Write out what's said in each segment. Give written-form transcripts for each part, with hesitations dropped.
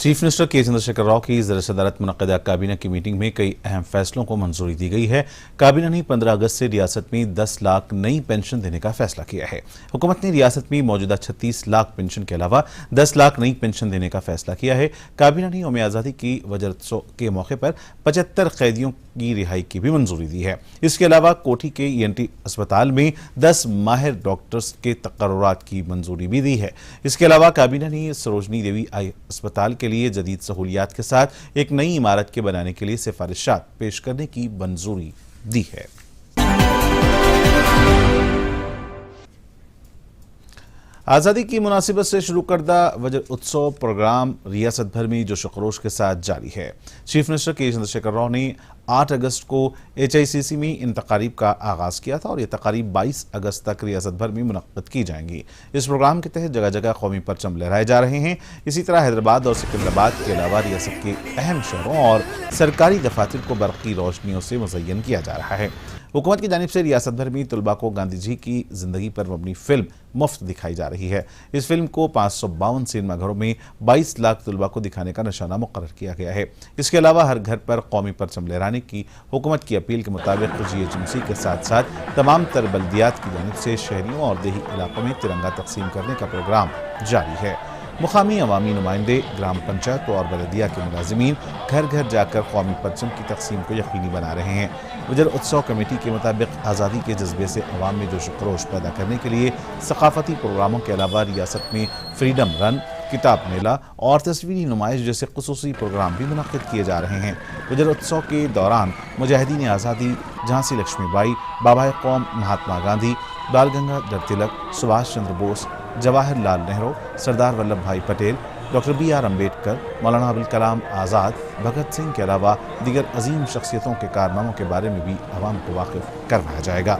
Chief minister के चंद्रशेखर राव की ज़र सदारत मुनक़दा काबीना की मीटिंग में कई अहम फैसलों को मंजूरी दी गई है। काबीना ने 15 अगस्त से रियासत में 10 लाख नई पेंशन देने का फैसला किया है। हुकूमत ने रियासत में मौजूदा 36 लाख पेंशन के अलावा 10 लाख नई पेंशन देने का फैसला किया है। काबीना ने यौम आज़ादी की वजह के मौके पर 75 कैदियों की रिहाई की भी मंजूरी दी है। इसके अलावा कोठी के ENT अस्पताल में 10 माहिर डॉक्टर्स के तकर्रुरात की मंजूरी भी दी है। इसके अलावा काबीना ने सरोजनी देवी आई अस्पताल के लिए जदीद सहूलियात के साथ एक नई इमारत के बनाने के लिए सिफारिशात पेश करने की मंजूरी दी है। आज़ादी की मुनासिबत से शुरू करदा वजर उत्सव प्रोग्राम रियासत भर में जोश खरोश के साथ जारी है। चीफ मिनिस्टर के चंद्रशेखर राव ने 8 अगस्त को HICC में इन तकारीब का आगाज किया था और ये तकारीब 22 अगस्त तक रियासत भर में मुनक्कद की जाएंगी। इस प्रोग्राम के तहत जगह जगह कौमी परचम लहराए जा रहे हैं। इसी तरह हैदराबाद और सिकंदराबाद के अलावा रियासत के अहम शहरों और सरकारी दफातर को बरक़ी रोशनियों से मुज़य्यन किया जा रहा है। हुकूमत की जानिब से रियासत भर में तलबा को गांधी जी की जिंदगी पर मबनी फिल्म मुफ्त दिखाई जा रही है। इस फिल्म को 552 सिनेमा घरों में 22 लाख तलबा को दिखाने का निशाना मुकर्रर किया गया है। इसके अलावा हर घर पर कौमी परचम लहराने की हुकूमत की अपील के मुताबिक GHMC के साथ साथ तमाम तर बल्दियात की जानिब से शहरियों और देही इलाकों में तिरंगा तकसीम करने का प्रोग्राम जारी है। मुकामी अवामी नुमाइंदे, ग्राम पंचायत और बलदिया के मुलाजिमीन घर घर जाकर कौमी परचम की तकसीम को यकीनी बना रहे हैं। वजर उत्सव कमेटी के मुताबिक आज़ादी के जज्बे से अवाम में जोश खरोश पैदा करने के लिए सकाफती प्रोग्रामों के अलावा रियासत में फ्रीडम रन, किताब मेला और तस्वीरी नुमाइश जैसे खुसूसी प्रोग्राम भी मुनक्किद किए जा रहे हैं। वजर उत्सव के दौरान मुजाहिदीन आज़ादी, झांसी लक्ष्मीबाई, बाबा कौम महात्मा गांधी, बाल गंगाधर तिलक, सुभाष चंद्र बोस, जवाहर लाल नेहरू, सरदार वल्लभ भाई पटेल, डॉक्टर BR अम्बेडकर, मौलाना अबुल कलाम आज़ाद, भगत सिंह के अलावा दीगर अजीम शख्सियतों के कारनामों के बारे में भी अवाम को वाकिफ करवाया जाएगा।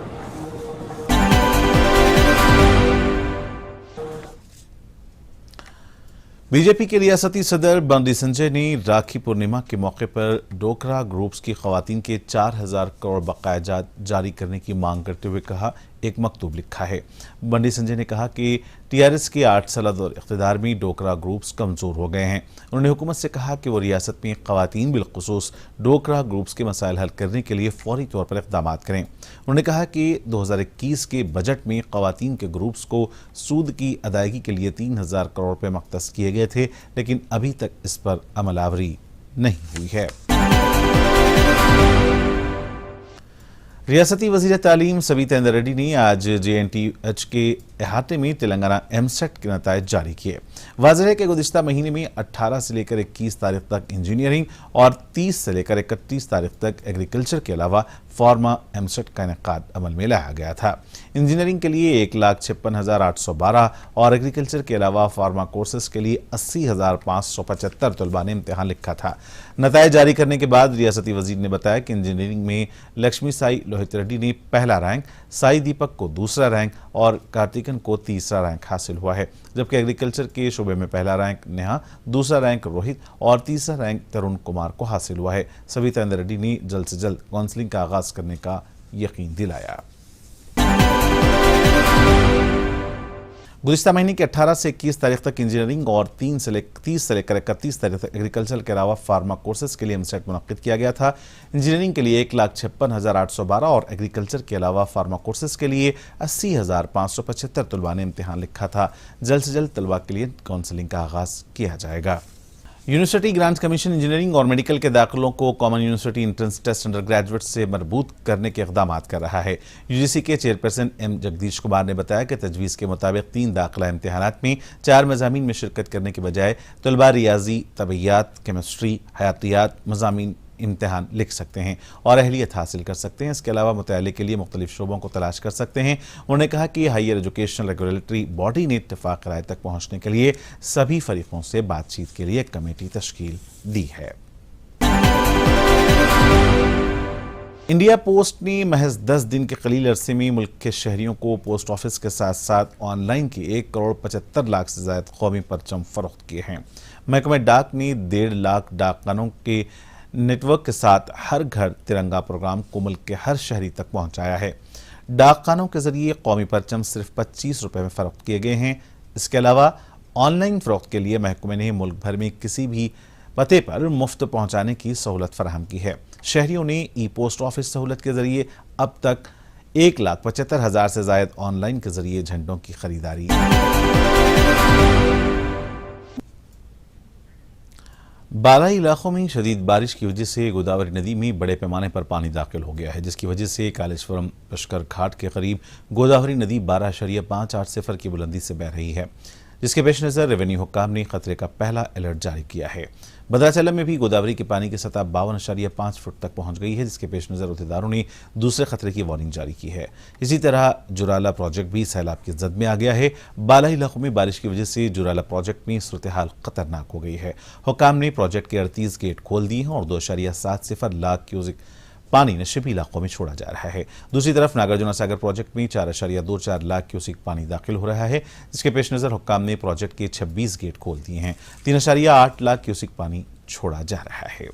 बीजेपी के रियासती सदर बंडी संजय ने राखी पूर्णिमा के मौके पर डोकरा ग्रुप्स की खवातीन के 4000 करोड़ बकाया जारी करने की मांग करते हुए कहा, एक मकतूब लिखा है। बंडी संजय ने कहा कि TRS के 8 साल दौर इख्तिदार में डोकरा ग्रुप्स कमज़ोर हो गए हैं। उन्होंने हुकूमत से कहा कि वो रियासत में खवातीन बिलखुसूस डोकरा ग्रुप्स के मसाइल हल करने के लिए फौरी तौर पर इक़दाम करें। उन्होंने कहा कि 2021 के बजट में खवातीन के ग्रुप्स को सूद की अदायगी के लिए 3000 करोड़ रुपये मख्तस किए गए थे, लेकिन अभी तक इस पर अमलावरी नहीं हुई है। रियासती वज़ीर तालीम सविता इंदर रेड्डी ने आज JNTH के अहाते में तेलंगाना MSET के नताइज जारी किए। वाज़ेह है कि गुज़िश्ता महीने में 18 से लेकर 21 तारीख तक इंजीनियरिंग और 30 से लेकर 31 तारीख तक एग्रीकल्चर के अलावा फार्मा MSET का इनेकाद अमल में लाया गया था। इंजीनियरिंग के लिए 1,56,812 और एग्रीकल्चर के अलावा फार्मा कोर्सेज के लिए 80,575 तलबा ने इम्तिहान लिखा था। नताइज जारी करने के बाद रियासती वज़ीर ने बताया कि इंजीनियरिंग में लक्ष्मी साई लोहित रेड्डी ने पहला रैंक, साई दीपक को दूसरा रैंक और कार्तिकन को तीसरा रैंक हासिल हुआ है, जबकि एग्रीकल्चर के शोबे में पहला रैंक नेहा, दूसरा रैंक रोहित और तीसरा रैंक तरुण कुमार को हासिल हुआ है। सविता इंदर रेड्डी ने जल्द से जल्द काउंसलिंग का आगाज करने का यकीन दिलाया। गुज़िश्ता महीने के 18 से 21 तारीख तक इंजीनियरिंग और 30 से लेकर 31 तारीख तक एग्रीकल्चर के अलावा फार्मा कोर्सेज के लिए MSET मुनक्किद किया गया था। इंजीनियरिंग के लिए 1,56,812 और एग्रीकल्चर के अलावा फार्मा कोर्सेज के लिए 80,575 तलबा ने इम्तिहान लिखा था। जल्द से जल्द तलबा के लिए काउंसलिंग का आगाज किया जाएगा। यूनिवर्सिटी ग्रांट्स कमीशन इंजीनियरिंग और मेडिकल के दाखिलों को common university entrance test undergraduate से मरबूत करने के इक़दाम कर रहा है। UGC के चेयरपर्सन M जगदीश कुमार ने बताया कि तजवीज़ के मुताबिक 3 दाखिला इम्तिहानात में 4 मज़ामीन में शिरकत करने के बजाय तलबा रियाजी, तबैयात, केमिस्ट्री, हयातियात मज़ामीन इम्तिहान लिख सकते हैं और अहलियत हासिल कर सकते हैं। इसके अलावा मुताले के लिए मुख्तलिफ शोबों को तलाश कर सकते हैं। उन्होंने कहा कि हायर एजुकेशन रेगुलेटरी बॉडी ने इत्तेफाक राय तक पहुँचने के लिए सभी फरीकों से बातचीत के लिए एक कमेटी तश्कील दी है। इंडिया पोस्ट ने महज 10 दिन के कलील अरसे में मुल्क के शहरियों को पोस्ट ऑफिस के साथ साथ ऑनलाइन के 1,75,00,000 से ज़ायद कौमी परचम फरोख्त किए हैं। महकमा डाक ने 1.5 लाख डाकखानों के नेटवर्क के साथ हर घर तिरंगा प्रोग्राम को मुल्क के हर शहरी तक पहुंचाया है। डाकखानों के जरिए कौमी परचम सिर्फ 25 रुपये में फरोख्त किए गए हैं। इसके अलावा ऑन लाइन फरोख्त के लिए महकमे ने मुल्क भर में किसी भी पते पर मुफ्त पहुंचाने की सहूलत फराहम की है। शहरियों ने ई पोस्ट ऑफिस सहूलत के जरिए अब तक 1,75,000 से ज्यादा ऑनलाइन के जरिए झंडों की खरीदारी। बालाई इलाकों में शदीद बारिश की वजह से गोदावरी नदी में बड़े पैमाने पर पानी दाखिल हो गया है, जिसकी वजह से कालेश्वरम लश्कर घाट के करीब गोदावरी नदी 12.58 सिफर की बुलंदी से बह रही है, जिसके पेश नज़र रेवेन्यू हुक्काम ने खतरे का पहला अलर्ट जारी किया है। भद्राचलम में भी गोदावरी के पानी की सतह 52.5 फुट तक पहुंच गई है, जिसके पेश नज़र अहदेदारों ने दूसरे खतरे की वार्निंग जारी की है। इसी तरह जुराला प्रोजेक्ट भी सैलाब की जद में आ गया है। बालाई इलाकों में बारिश की वजह से जुराला प्रोजेक्ट में सूरत हाल खतरनाक हो गई है। हुक्काम ने प्रोजेक्ट के 38 गेट खोल दिए हैं और 2.7 लाख क्यूसिक पानी नशीबी इलाकों में छोड़ा जा रहा है। दूसरी तरफ नागार्जुना सागर प्रोजेक्ट में 4.24 लाख क्यूसिक पानी दाखिल हो रहा है, जिसके पेश नज़र हुक्काम ने प्रोजेक्ट के 26 गेट खोल दिए हैं। 3.8 लाख क्यूसिक पानी छोड़ा जा रहा है।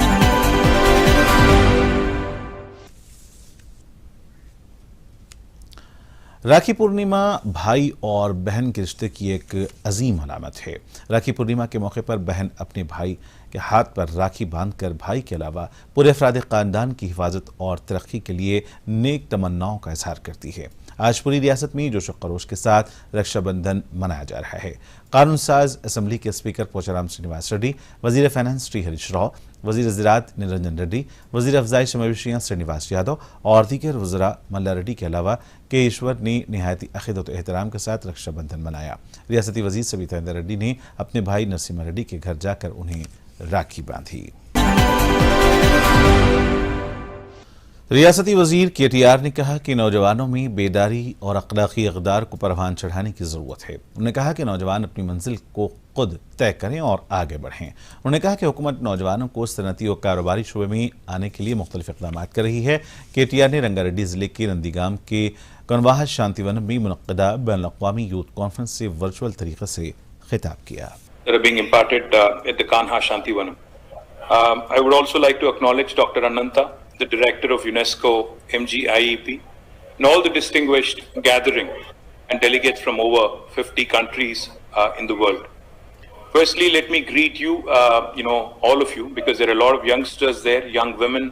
राखी पूर्णिमा भाई और बहन के रिश्ते की एक अजीम अलामत है। राखी पूर्णिमा के मौके पर बहन अपने भाई के हाथ पर राखी बांधकर भाई के अलावा पूरे अफराद खानदान की हिफाजत और तरक्की के लिए नेक तमन्नाओं का इजहार करती है। आज पूरी रियासत में जोश खरोश के साथ रक्षाबंधन मनाया जा रहा है। कानून साज असम्बली के स्पीकर पोचाराम श्रीनिवास रेड्डी, वजीर फाइनेंस श्री हरीश राव, वजीर ज़राअत निरंजन रेड्डी, वजीर अफजाइश मवेशियाँ श्रीनिवास यादव और दीगर वज़रा मल्ला रेड्डी के अलावा के ईश्वर ने निहायती अक़ीदत और एहतराम के साथ रक्षाबंधन मनाया। रियासती वजीर सविता इंदर रेड्डी ने अपने भाई नरसिम्हा रेड्डी के घर जाकर उन्हें राखी बांधी। रियासती वजीर KTR ने कहा कि नौजवानों में बेदारी और अखलाकी इक़दार को परवान चढ़ाने की ज़रूरत है। उन्होंने कहा कि नौजवान अपनी मंजिल को खुद तय करें और आगे बढ़ें। उन्होंने कहा कि हुकूमत नौजवानों को सनती और कारोबारी शुबे में आने के लिए मुख्तलिफ इक़दाम कर रही है। KTR ने रंगारेड्डी ज़िले के नंदीगाम के कनवाहा शांतिवन में मुनक़्क़दा बैनुल-अक़वामी यूथ कॉन्फ्रेंस से वर्चुअल तरीके से खिताब किया। I would also like to acknowledge Dr. Ananta, the Director of UNESCO MGIEP, and all the distinguished gathering and delegates from over 50 countries in the world. Firstly, let me greet you, all of you, because there are a lot of youngsters there, young women,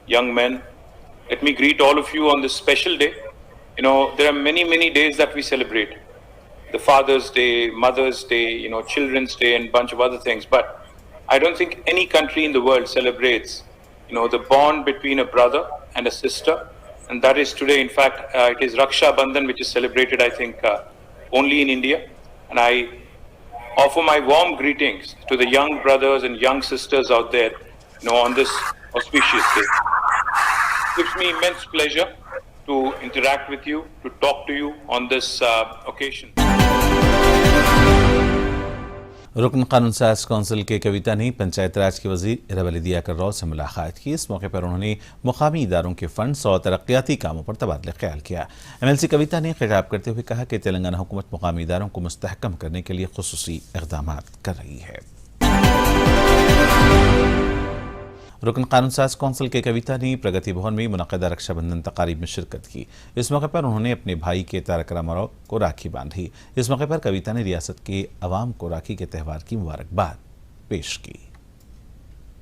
young men. Let me greet all of you on this special day. There are many, many days that we celebrate. The Father's Day, Mother's Day, Children's Day, and a bunch of other things. But I don't think any country in the world celebrates, the bond between a brother and a sister. And that is today, in fact, it is Raksha Bandhan, which is celebrated, I think, only in India. And I offer my warm greetings to the young brothers and young sisters out there, on this auspicious day. It gives me immense pleasure to interact with you, to talk to you on this occasion. रुकन कानून साज council के कविता ने पंचायत राज के वजीर इरवली दियाकर राव से मुलाकात की। इस मौके पर उन्होंने मुकामी इदारों के फंड्स और तरक्याती कामों पर तबादला ख्याल किया। MLC कविता ने खिताब करते हुए कहा कि तेलंगाना हुकूमत मुकामी इदारों को मुस्तहकम करने के लिए खुसूसी इक़दाम कर रही है। रुकन कानून साज कौंसिल के कविता ने प्रगति भवन में मुनक़्क़दा रक्षाबंधन तकारीब में शिरकत की। इस मौके पर उन्होंने अपने भाई के तारक रामाराव को राखी बांधी। इस मौके पर कविता ने रियासत के अवाम को राखी के त्यौहार की मुबारकबाद पेश की।